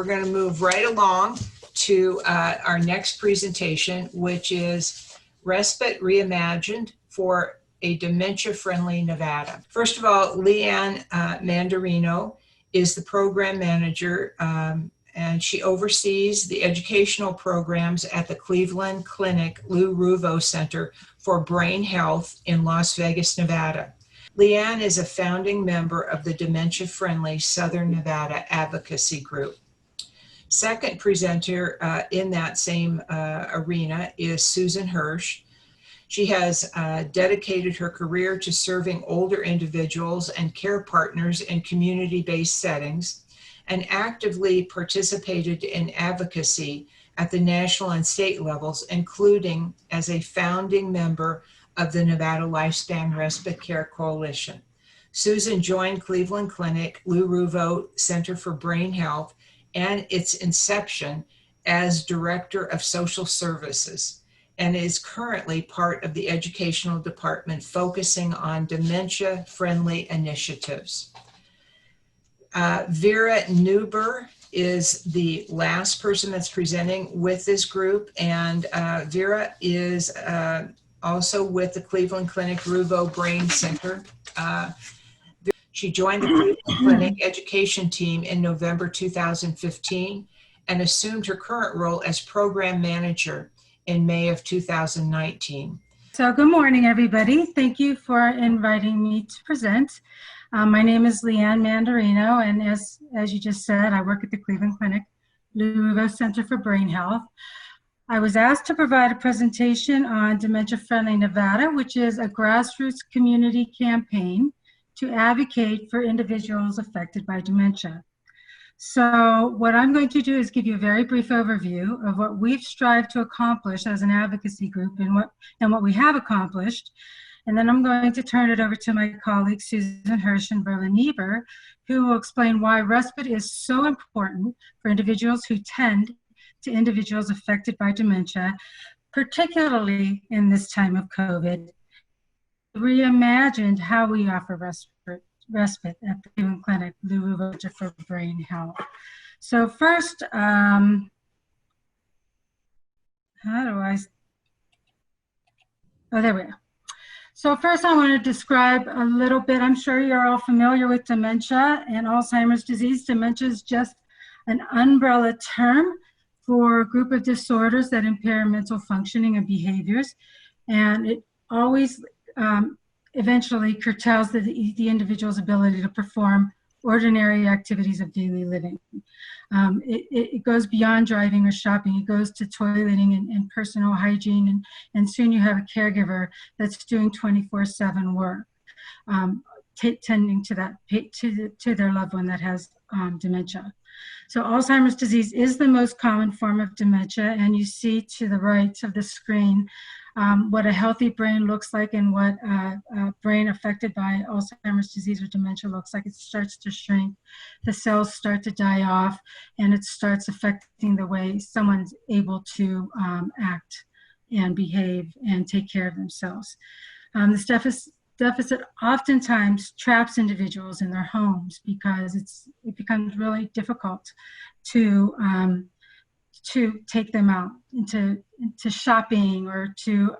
we're going to move right along to our next presentation, which is Respite Reimagined for a Dementia-Friendly Nevada. First of all, Leanne Mandarino is the program manager, and she oversees the educational programs at the Cleveland Clinic Lou Ruvo Center for Brain Health in Las Vegas, Nevada. Leanne is a founding member of the Dementia Friendly Southern Nevada Advocacy Group. Second presenter in that same arena is Susan Hirsch. She has dedicated her career to serving older individuals and care partners in community-based settings, and actively participated in advocacy at the national and state levels, including as a founding member of the Nevada Lifespan Respite Care Coalition. Susan joined Cleveland Clinic Lou Ruvo Center for Brain Health and its inception as Director of Social Services, and is currently part of the educational department focusing on dementia-friendly initiatives. Vera Newber is the last person that's presenting with this group, and Vera is also with the Cleveland Clinic Ruvo Brain Center. She joined the Cleveland Clinic education team in November 2015 and assumed her current role as program manager in May of 2019. So good morning, everybody. Thank you for inviting me to present. My name is Leanne Mandarino, and as you just said, I work at the Cleveland Clinic Lou Ruvo Center for Brain Health. I was asked to provide a presentation on Dementia Friendly Nevada, which is a grassroots community campaign to advocate for individuals affected by dementia. So what I'm going to do is give you a very brief overview of what we've strived to accomplish as an advocacy group and what we have accomplished. And then I'm going to turn it over to my colleagues, Susan Hirsch and Vera Niebuhr, who will explain why respite is so important for individuals who tend to individuals affected by dementia, particularly in this time of COVID. Reimagined how we offer respite at the Cleveland Clinic Lou Ruvo Center for Brain Health. So first, oh, there we go. So first I want to describe a little bit, I'm sure you're all familiar with dementia and Alzheimer's disease. Dementia is just an umbrella term for a group of disorders that impair mental functioning and behaviors. And it always eventually curtails the individual's ability to perform ordinary activities of daily living. It goes beyond driving or shopping. It goes to toileting and personal hygiene, and soon you have a caregiver that's doing 24/7 work, tending to their loved one that has dementia. So Alzheimer's disease is the most common form of dementia, and you see to the right of the screen what a healthy brain looks like and what a brain affected by Alzheimer's disease or dementia looks like. It starts to shrink, the cells start to die off, and it starts affecting the way someone's able to act and behave and take care of themselves. This deficit oftentimes traps individuals in their homes because it becomes really difficult to take them out into shopping or to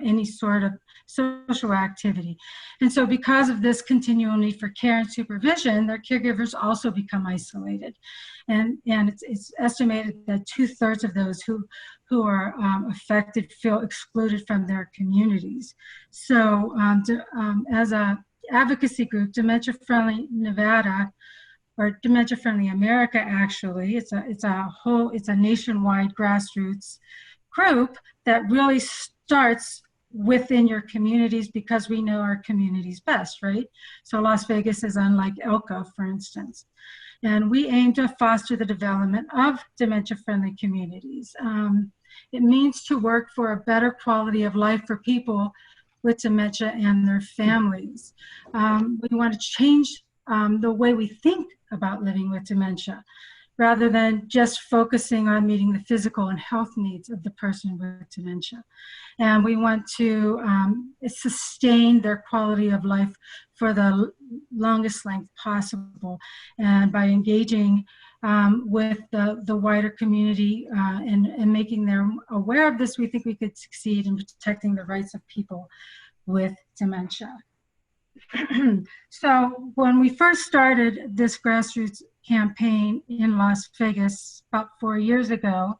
any sort of social activity. And so because of this continual need for care and supervision, their caregivers also become isolated. And it's estimated that 2/3 of those who are affected feel excluded from their communities. So as a advocacy group, Dementia Friendly Nevada, or Dementia Friendly America, actually, it's a nationwide grassroots group that really starts within your communities because we know our communities best, right? So Las Vegas is unlike Elko, for instance. And we aim to foster the development of dementia-friendly communities. It means to work for a better quality of life for people with dementia and their families. We want to change the way we think about living with dementia, rather than just focusing on meeting the physical and health needs of the person with dementia. And we want to sustain their quality of life for the longest length possible. And by engaging with the wider community and making them aware of this, we think we could succeed in protecting the rights of people with dementia. So when we first started this grassroots campaign in Las Vegas about 4 years ago,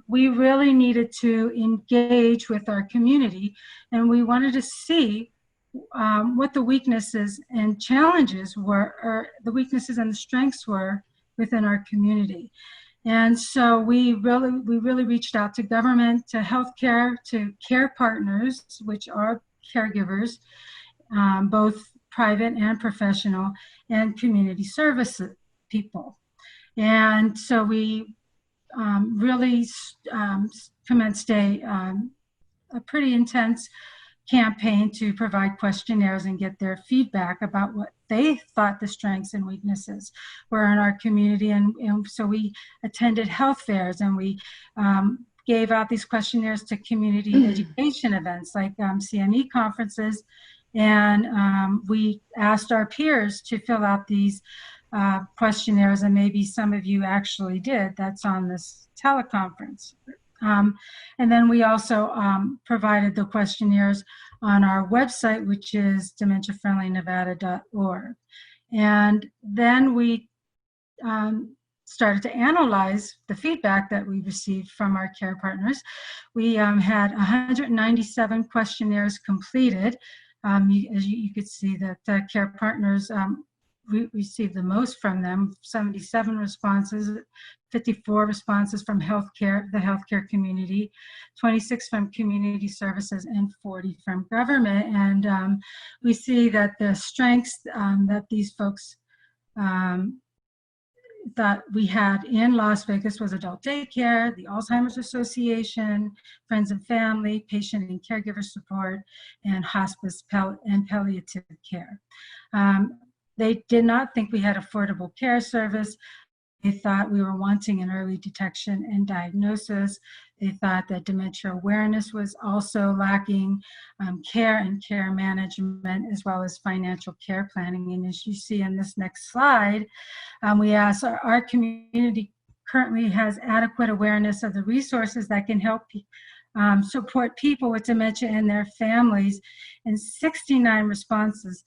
we really needed to engage with our community, and we wanted to see what the weaknesses and challenges were, or the weaknesses and the strengths were within our community. And so we really reached out to government, to healthcare, to care partners, which are caregivers, both private and professional, and community service people. And so we really commenced a pretty intense campaign to provide questionnaires and get their feedback about what they thought the strengths and weaknesses were in our community. And so we attended health fairs, and we gave out these questionnaires to community education events like CME conferences. And we asked our peers to fill out these questionnaires, and maybe some of you actually did. That's on this teleconference. And then we also provided the questionnaires on our website, which is dementiafriendlynevada.org. And then we started to analyze the feedback that we received from our care partners. We had 197 questionnaires completed. As you could see that the care partners received the most from them, 77 responses, 54 responses from the healthcare community, 26 from community services, and 40 from government. And we see that the strengths that these folks that we had in Las Vegas was adult daycare, the Alzheimer's Association, friends and family, patient and caregiver support, and hospice and palliative care. They did not think we had affordable care service. They thought we were wanting in early detection and diagnosis. They thought that dementia awareness was also lacking, care and care management, as well as financial care planning. And as you see in this next slide, we asked, our community currently has adequate awareness of the resources that can help support people with dementia and their families. And 69 respondents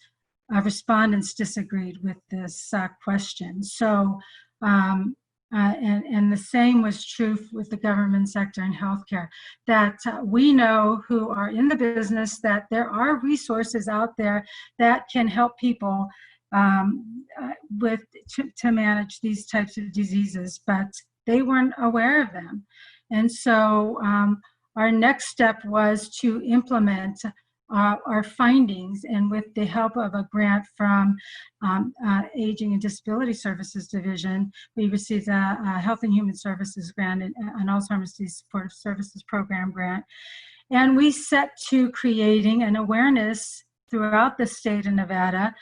disagreed with this question. So, and the same was true with the government sector and healthcare, that we know who are in the business that there are resources out there that can help people to manage these types of diseases, but they weren't aware of them. And so our next step was to implement our findings, and with the help of a grant from Aging and Disability Services Division, we received a Health and Human Services grant and an Alzheimer's Disease Supportive Services Program grant. And we set to creating an awareness throughout the state of Nevada.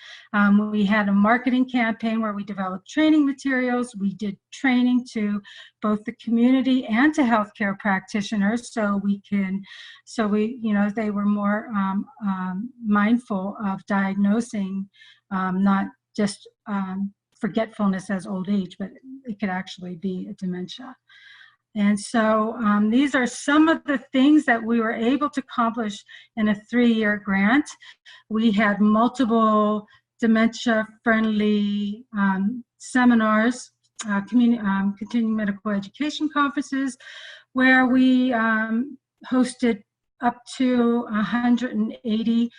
We had a marketing campaign where we developed training materials. We did training to both the community and to healthcare practitioners, so they were more mindful of diagnosing not just forgetfulness as old age, but it could actually be a dementia. And so these are some of the things that we were able to accomplish in a 3-year grant. We had multiple dementia-friendly seminars, continuing medical education conferences, where we hosted up to 180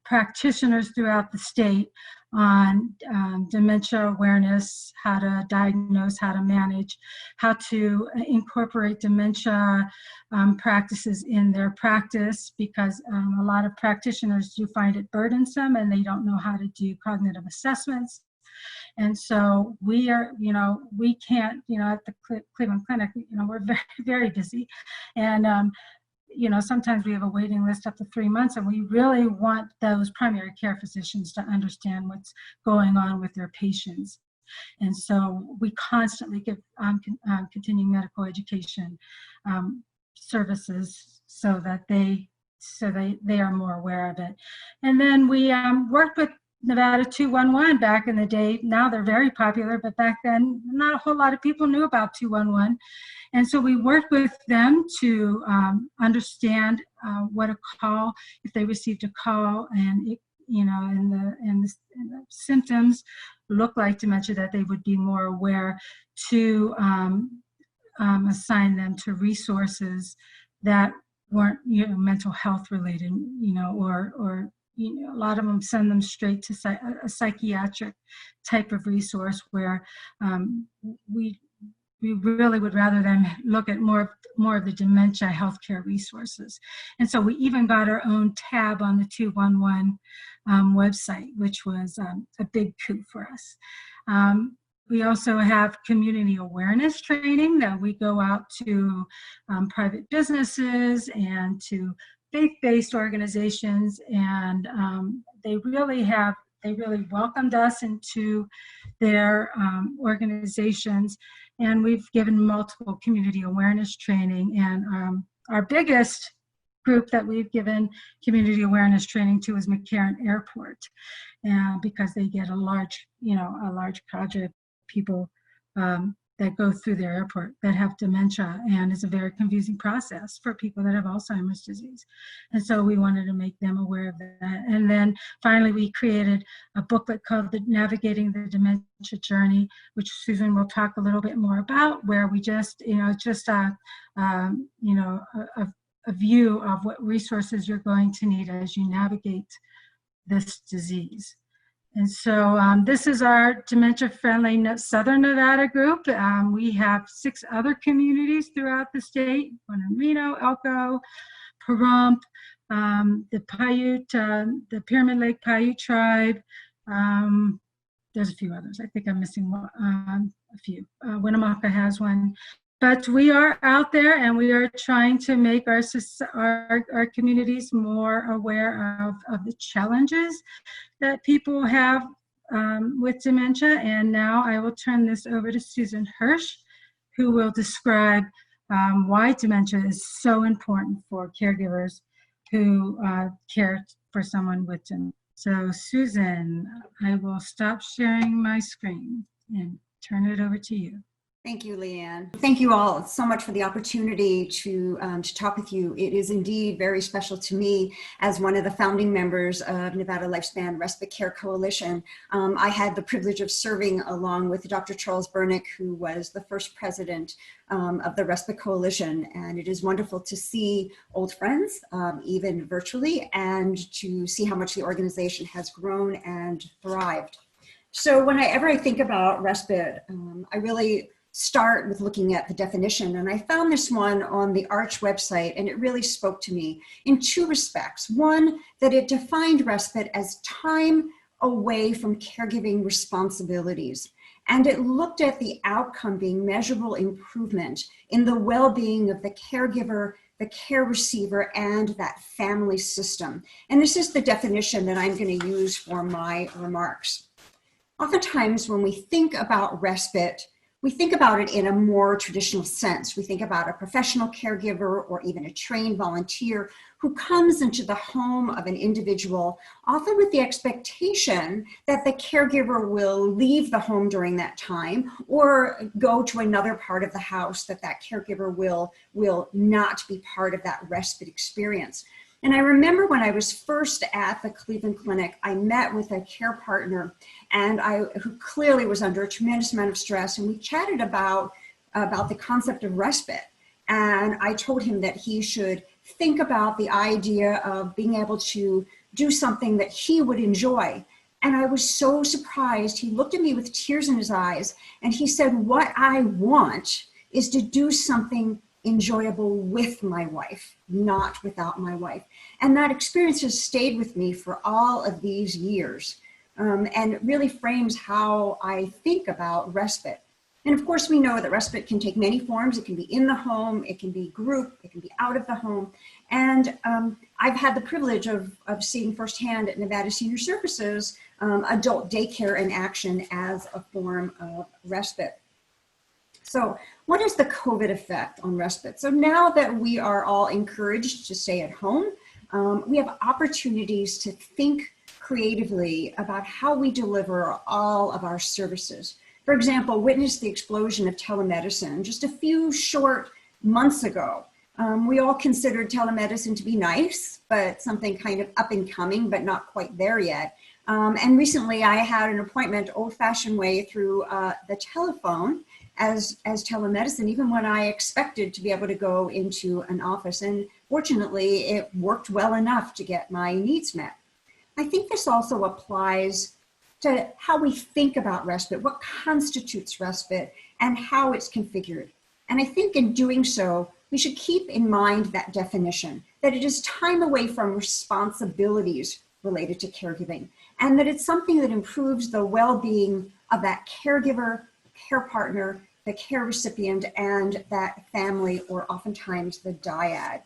practitioners throughout the state on dementia awareness, how to diagnose, how to manage, how to incorporate dementia practices in their practice, because a lot of practitioners do find it burdensome and they don't know how to do cognitive assessments. And so we are, we can't, at the Cleveland Clinic, we're very, very busy. And sometimes we have a waiting list up to 3 months, and we really want those primary care physicians to understand what's going on with their patients. And so we constantly give continuing medical education services so that they are more aware of it. And then we worked with Nevada 211 back in the day. Now they're very popular, but back then not a whole lot of people knew about 211. And so we worked with them to understand what a call, if they received a call and it, and the symptoms look like dementia, that they would be more aware to assign them to resources that weren't, mental health related, or a lot of them send them straight to a psychiatric type of resource where we really would rather them look at more of the dementia healthcare resources. And so we even got our own tab on the 211 website, which was a big coup for us. We also have community awareness training that we go out to private businesses and to faith-based organizations, and they really welcomed us into their organizations, and we've given multiple community awareness training. And our biggest group that we've given community awareness training to is McCarran Airport, because they get a large cadre of people that go through their airport that have dementia, and it's a very confusing process for people that have Alzheimer's disease. And so we wanted to make them aware of that. And then finally, we created a booklet called Navigating the Dementia Journey, which Susan will talk a little bit more about, where we just, just a view of what resources you're going to need as you navigate this disease. And so this is our dementia-friendly Southern Nevada group. We have 6 other communities throughout the state: one in Reno, Elko, Pahrump, the Paiute, the Pyramid Lake Paiute tribe. There's a few others. I think I'm missing a few. Winnemucca has one. But we are out there, and we are trying to make our communities more aware of the challenges that people have with dementia. And now I will turn this over to Susan Hirsch, who will describe why dementia is so important for caregivers who care for someone with dementia. So Susan, I will stop sharing my screen and turn it over to you. Thank you, Leanne. Thank you all so much for the opportunity to talk with you. It is indeed very special to me as one of the founding members of Nevada Lifespan Respite Care Coalition. I had the privilege of serving along with Dr. Charles Bernick, who was the first president of the Respite Coalition. And it is wonderful to see old friends, even virtually, and to see how much the organization has grown and thrived. So whenever I think about respite, I really start with looking at the definition. And I found this one on the ARCH website, and it really spoke to me in 2 respects. One, that it defined respite as time away from caregiving responsibilities. And it looked at the outcome being measurable improvement in the well-being of the caregiver, the care receiver, and that family system. And this is the definition that I'm going to use for my remarks. Oftentimes, when we think about respite, we think about it in a more traditional sense. We think about a professional caregiver or even a trained volunteer who comes into the home of an individual, often with the expectation that the caregiver will leave the home during that time or go to another part of the house, that caregiver will not be part of that respite experience. And I remember when I was first at the Cleveland Clinic, I met with a care partner who clearly was under a tremendous amount of stress, and we chatted about the concept of respite. And I told him that he should think about the idea of being able to do something that he would enjoy. And I was so surprised. He looked at me with tears in his eyes, and he said, "What I want is to do something enjoyable with my wife, not without my wife." And that experience has stayed with me for all of these years, and it really frames how I think about respite. And of course, we know that respite can take many forms. It can be in the home, it can be group, it can be out of the home. And I've had the privilege of seeing firsthand at Nevada Senior Services adult daycare in action as a form of respite. So what is the COVID effect on respite? So now that we are all encouraged to stay at home, we have opportunities to think creatively about how we deliver all of our services. For example, witness the explosion of telemedicine just a few short months ago. We all considered telemedicine to be nice, but something kind of up and coming, but not quite there yet. And recently I had an appointment old-fashioned way through the telephone as telemedicine, even when I expected to be able to go into an office. And fortunately, it worked well enough to get my needs met. I think this also applies to how we think about respite, what constitutes respite, and how it's configured. And I think in doing so, we should keep in mind that definition, that it is time away from responsibilities related to caregiving, and that it's something that improves the well-being of that caregiver, care partner, the care recipient, and that family, or oftentimes the dyad.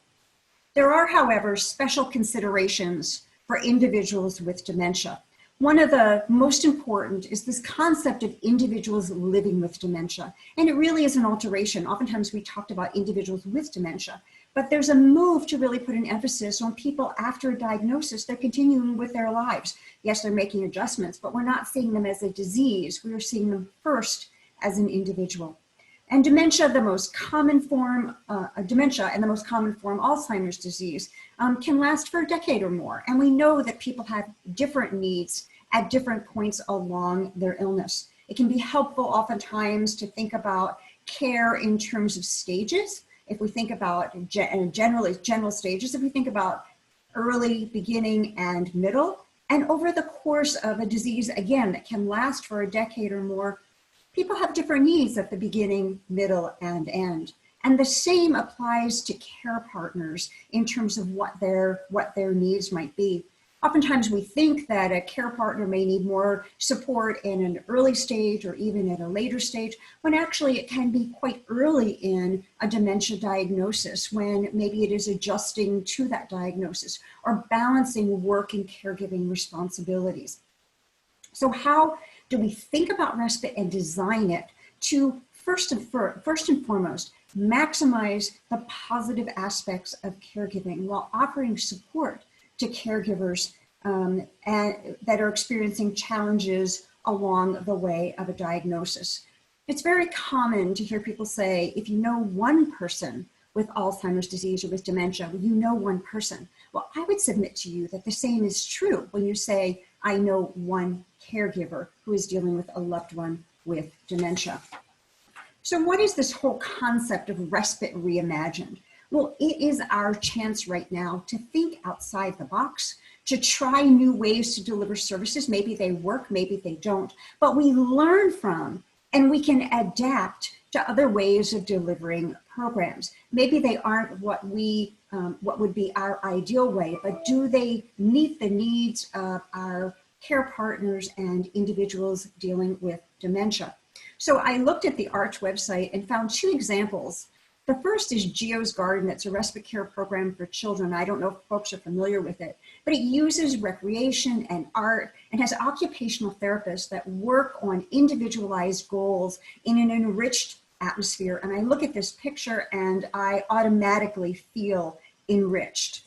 There are, however, special considerations for individuals with dementia. One of the most important is this concept of individuals living with dementia. And it really is an alteration. Oftentimes we talked about individuals with dementia, but there's a move to really put an emphasis on people after a diagnosis. They're continuing with their lives. Yes, they're making adjustments, but we're not seeing them as a disease. We are seeing them first as an individual. And dementia, the most common form, Alzheimer's disease, can last for a decade or more. And we know that people have different needs at different points along their illness. It can be helpful oftentimes to think about care in terms of stages. If we think about general stages, if we think about early, beginning, and middle, and over the course of a disease, again, that can last for a decade or more, people have different needs at the beginning, middle, and end. And the same applies to care partners in terms of what their needs might be. Oftentimes we think that a care partner may need more support in an early stage or even at a later stage, when actually it can be quite early in a dementia diagnosis, when maybe it is adjusting to that diagnosis or balancing work and caregiving responsibilities. So how do we think about respite and design it to first and foremost maximize the positive aspects of caregiving while offering support to caregivers and that are experiencing challenges along the way of a diagnosis? It's very common to hear people say, if you know one person with Alzheimer's disease or with dementia, you know one person. Well, I would submit to you that the same is true when you say, I know one caregiver who is dealing with a loved one with dementia. So what is this whole concept of respite reimagined? Well, it is our chance right now to think outside the box, to try new ways to deliver services. Maybe they work, maybe they don't, but we learn from and we can adapt to other ways of delivering programs. Maybe they aren't what would be our ideal way, but do they meet the needs of our care partners and individuals dealing with dementia? So I looked at the ARCH website and found two examples. The first is Geo's Garden. It's a respite care program for children. I don't know if folks are familiar with it, but it uses recreation and art and has occupational therapists that work on individualized goals in an enriched atmosphere. And I look at this picture and I automatically feel enriched.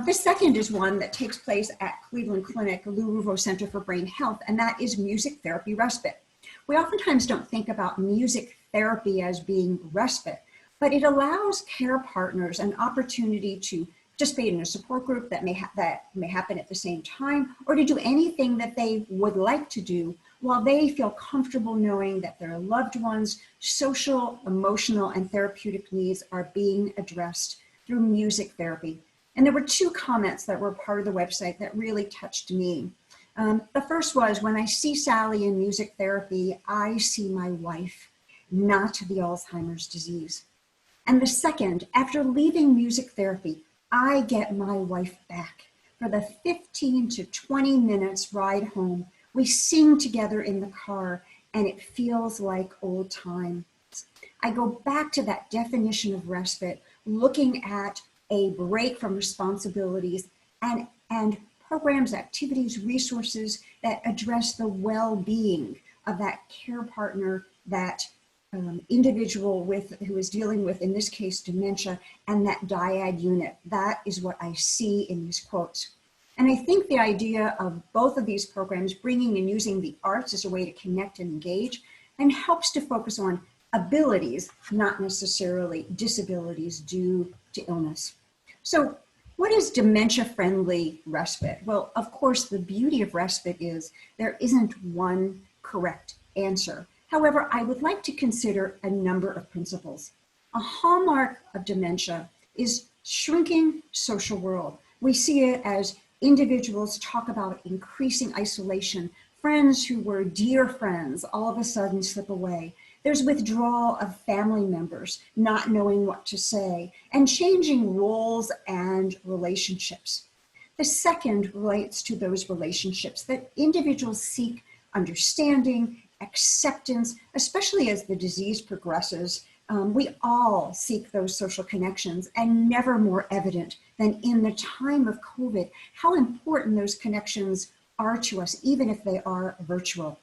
The second is one that takes place at Cleveland Clinic, Lou Ruvo Center for Brain Health, and that is music therapy respite. We oftentimes don't think about music therapy as being respite, but it allows care partners an opportunity to participate in a support group that may happen at the same time, or to do anything that they would like to do while they feel comfortable knowing that their loved ones' social, emotional, and therapeutic needs are being addressed through music therapy. And there were two comments that were part of the website that really touched me. The first was, when I see Sally in music therapy, I see my wife, not the Alzheimer's disease. And the second, after leaving music therapy, I get my wife back. For the 15 to 20 minutes ride home, we sing together in the car, and it feels like old times. I go back to that definition of respite, looking at a break from responsibilities and programs, activities, resources that address the well-being of that care partner, that individual who is dealing with, in this case, dementia, and that dyad unit. That is what I see in these quotes. And I think the idea of both of these programs bringing and using the arts as a way to connect and engage and helps to focus on abilities, not necessarily disabilities due to illness. So what is dementia-friendly respite? Well, of course, the beauty of respite is there isn't one correct answer. However, I would like to consider a number of principles. A hallmark of dementia is shrinking social world. We see it as individuals talk about increasing isolation. Friends who were dear friends all of a sudden slip away. There's withdrawal of family members, not knowing what to say, and changing roles and relationships. The second relates to those relationships that individuals seek understanding, acceptance, especially as the disease progresses. We all seek those social connections, and never more evident than in the time of COVID, how important those connections are to us, even if they are virtual.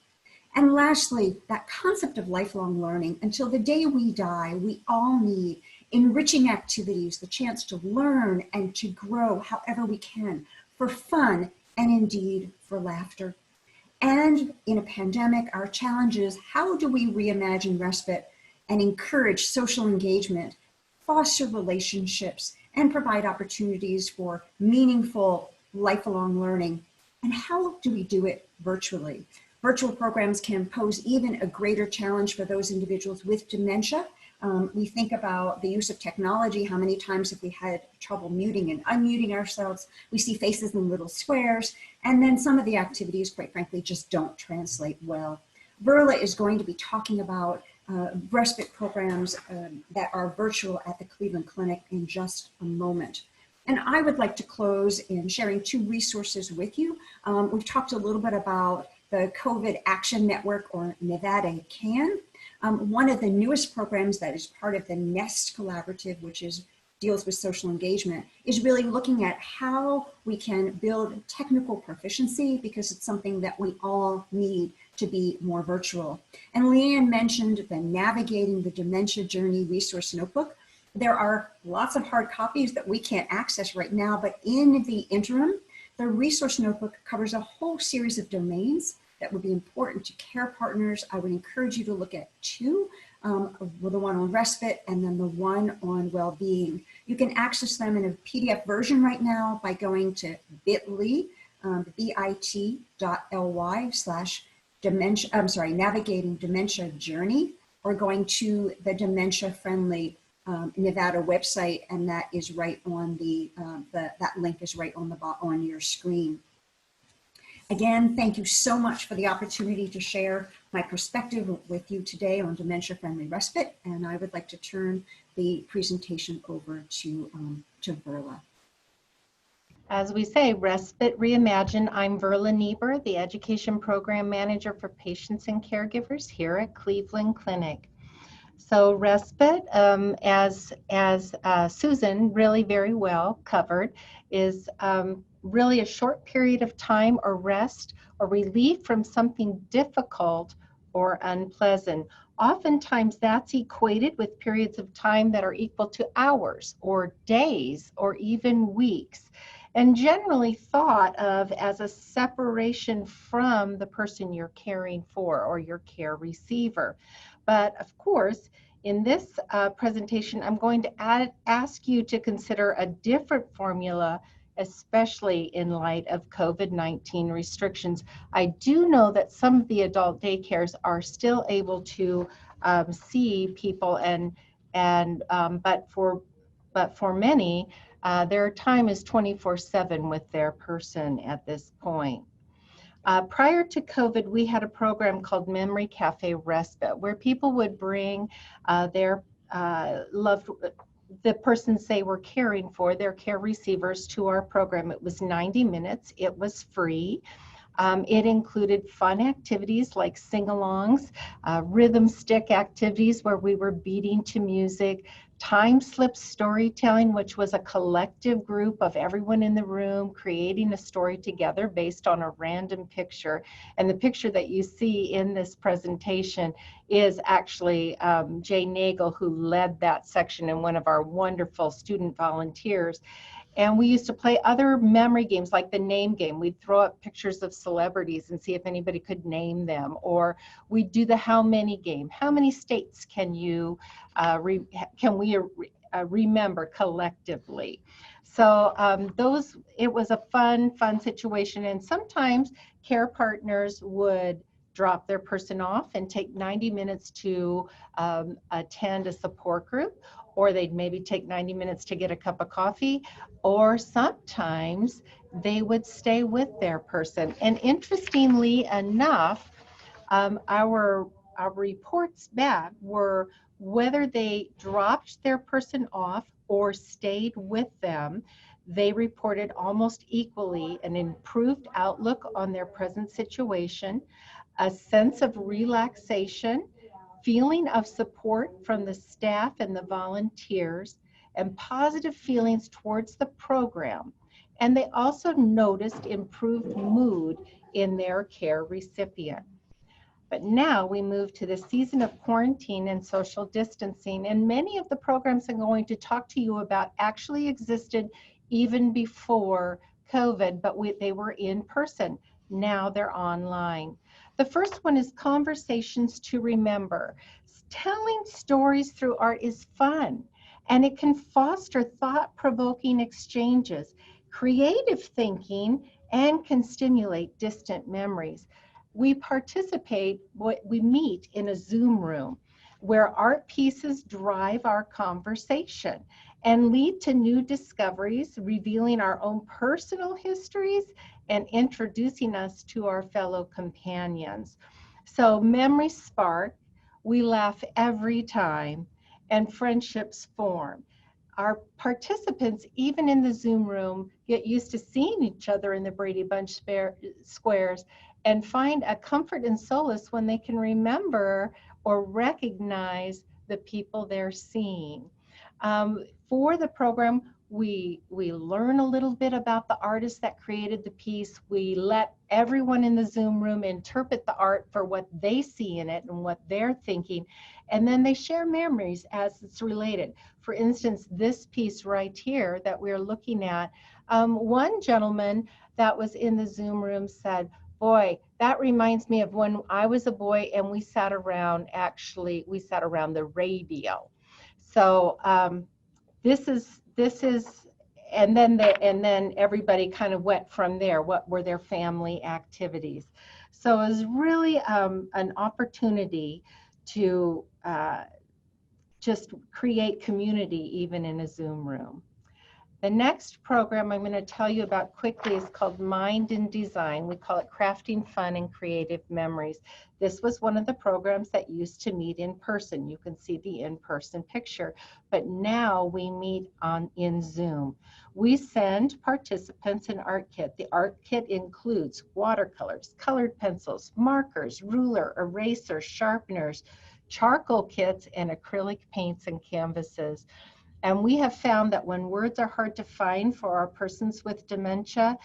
And lastly, that concept of lifelong learning. Until the day we die, we all need enriching activities, the chance to learn and to grow however we can, for fun and indeed for laughter. And in a pandemic, our challenge is, how do we reimagine respite and encourage social engagement, foster relationships, and provide opportunities for meaningful lifelong learning? And how do we do it virtually? Virtual programs can pose even a greater challenge for those individuals with dementia. We think about the use of technology. How many times have we had trouble muting and unmuting ourselves? We see faces in little squares, and then some of the activities, quite frankly, just don't translate well. Verla is going to be talking about respite programs that are virtual at the Cleveland Clinic in just a moment. And I would like to close in sharing two resources with you. We've talked a little bit about the COVID Action Network, or Nevada CAN. One of the newest programs that is part of the NEST collaborative, which deals with social engagement, is really looking at how we can build technical proficiency, because it's something that we all need to be more virtual. And Leanne mentioned the Navigating the Dementia Journey resource notebook. There are lots of hard copies that we can't access right now, but in the interim, the resource notebook covers a whole series of domains that would be important to care partners. I would encourage you to look at two, the one on respite and then the one on well-being. You can access them in a PDF version right now by going to bit.ly, bit.ly/dementia, Navigating Dementia Journey, or going to the Dementia Friendly Nevada website, and that is right on that link is right on your screen. Again, thank you so much for the opportunity to share my perspective with you today on dementia-friendly respite, and I would like to turn the presentation over to Verla. As we say, Respite Reimagine. I'm Verla Niebuhr, the Education Program Manager for Patients and Caregivers here at Cleveland Clinic. So respite, as Susan really very well covered, is really a short period of time or rest or relief from something difficult or unpleasant. Oftentimes that's equated with periods of time that are equal to hours or days or even weeks, and generally thought of as a separation from the person you're caring for or your care receiver. But of course, in this presentation, I'm going to ask you to consider a different formula, especially in light of COVID-19 restrictions. I do know that some of the adult daycares are still able to see people, but for many, their time is 24/7 with their person at this point. Prior to COVID, we had a program called Memory Cafe Respite, where people would bring their the persons they were caring for, their care receivers, to our program. It was 90 minutes. It was free. It included fun activities like sing-alongs, rhythm stick activities where we were beating to music, time slip storytelling, which was a collective group of everyone in the room creating a story together based on a random picture. And the picture that you see in this presentation is actually Jay Nagel, who led that section and one of our wonderful student volunteers. And we used to play other memory games like the name game. We'd throw up pictures of celebrities and see if anybody could name them. Or we'd do the how many game. How many states can you remember collectively? So it was a fun situation. And sometimes care partners would drop their person off and take 90 minutes to attend a support group, or they'd maybe take 90 minutes to get a cup of coffee, or sometimes they would stay with their person. And interestingly enough, our reports back were whether they dropped their person off or stayed with them, they reported almost equally an improved outlook on their present situation, a sense of relaxation, feeling of support from the staff and the volunteers, and positive feelings towards the program. And they also noticed improved mood in their care recipient. But now we move to the season of quarantine and social distancing, and many of the programs I'm going to talk to you about actually existed even before COVID, but they were in person. Now they're online. The first one is Conversations to Remember. Telling stories through art is fun, and it can foster thought-provoking exchanges, creative thinking, and can stimulate distant memories. We meet in a Zoom room where art pieces drive our conversation and lead to new discoveries, revealing our own personal histories and introducing us to our fellow companions. So memories spark, we laugh every time, and friendships form. Our participants, even in the Zoom room, get used to seeing each other in the Brady Bunch squares and find a comfort and solace when they can remember or recognize the people they're seeing. For the program, we learn a little bit about the artist that created the piece. We let everyone in the Zoom room interpret the art for what they see in it and what they're thinking, and then they share memories as it's related. For instance, this piece right here that we're looking at, one gentleman that was in the Zoom room said, "Boy, that reminds me of when I was a boy and we sat around the radio." So this is, and then everybody kind of went from there. What were their family activities? So it was really an opportunity to just create community even in a Zoom room. The next program I'm going to tell you about quickly is called Mind and Design. We call it Crafting Fun and Creative Memories. This was one of the programs that used to meet in person. You can see the in-person picture, but now we meet in Zoom. We send participants an art kit. The art kit includes watercolors, colored pencils, markers, ruler, erasers, sharpeners, charcoal kits, and acrylic paints and canvases. And we have found that when words are hard to find for our persons with dementia,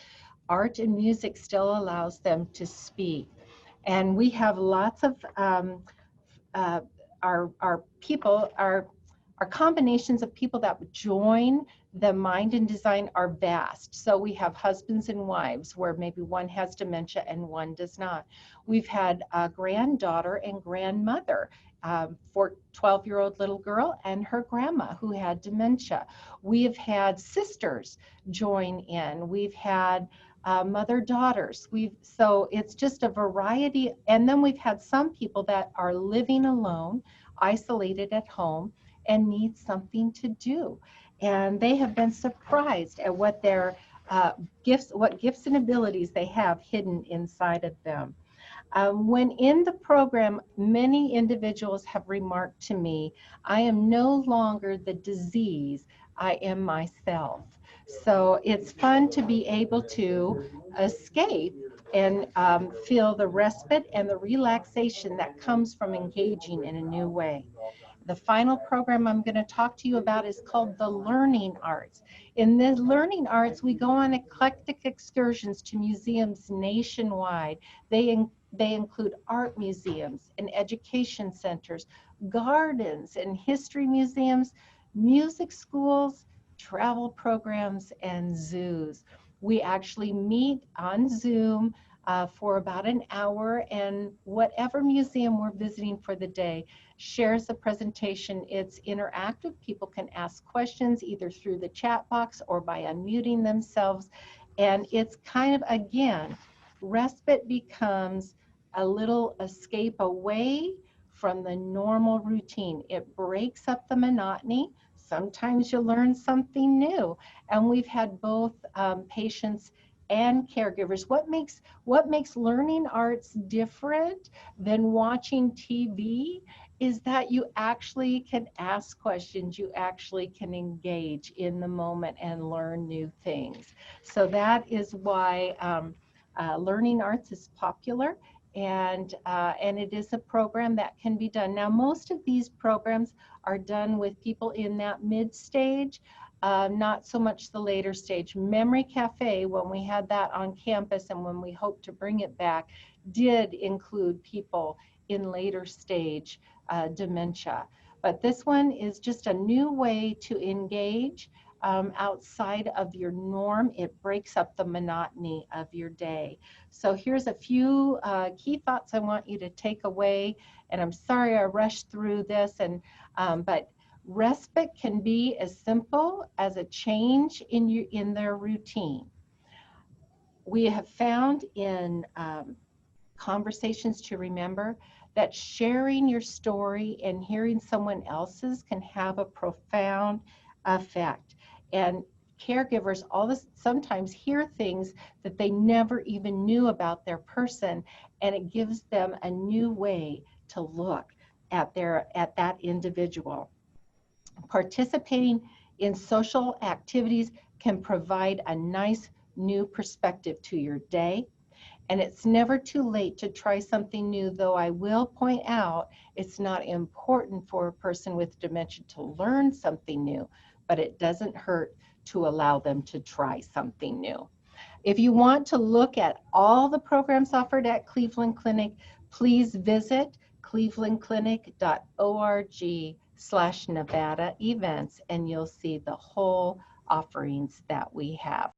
art and music still allows them to speak. And we have lots of our people, our combinations of people that would join the Mind and Design are vast. So we have husbands and wives where maybe one has dementia and one does not. We've had a granddaughter and grandmother for 12-year-old little girl and her grandma who had dementia. We have had sisters join in. We've had mother-daughters. So it's just a variety. And then we've had some people that are living alone, isolated at home, and need something to do. And they have been surprised at what their gifts and abilities they have hidden inside of them. When in the program, many individuals have remarked to me, "I am no longer the disease, I am myself." So it's fun to be able to escape and feel the respite and the relaxation that comes from engaging in a new way. The final program I'm going to talk to you about is called the Learning Arts. In the Learning Arts, we go on eclectic excursions to museums nationwide. They include art museums and education centers, gardens and history museums, music schools, travel programs, and zoos. We actually meet on Zoom for about an hour, and whatever museum we're visiting for the day shares the presentation. It's interactive. People can ask questions either through the chat box or by unmuting themselves. And it's kind of, again, respite becomes a little escape away from the normal routine. It breaks up the monotony. Sometimes you learn something new. And we've had both patients and caregivers. What makes learning arts different than watching TV is that you actually can ask questions, you actually can engage in the moment and learn new things. So that is why learning arts is popular, and it is a program that can be done. Now, most of these programs are done with people in that mid stage, not so much the later stage. Memory Cafe, when we had that on campus and when we hope to bring it back, did include people in later stage dementia. But this one is just a new way to engage outside of your norm. It breaks up the monotony of your day. So here's a few key thoughts I want you to take away. And I'm sorry I rushed through this, but respite can be as simple as a change in their routine. We have found in conversations to remember that sharing your story and hearing someone else's can have a profound effect. And caregivers sometimes hear things that they never even knew about their person, and it gives them a new way to look at that individual. Participating in social activities can provide a nice new perspective to your day. And it's never too late to try something new, though I will point out it's not important for a person with dementia to learn something new, but it doesn't hurt to allow them to try something new. If you want to look at all the programs offered at Cleveland Clinic, please visit clevelandclinic.org/Nevada events, and you'll see the whole offerings that we have.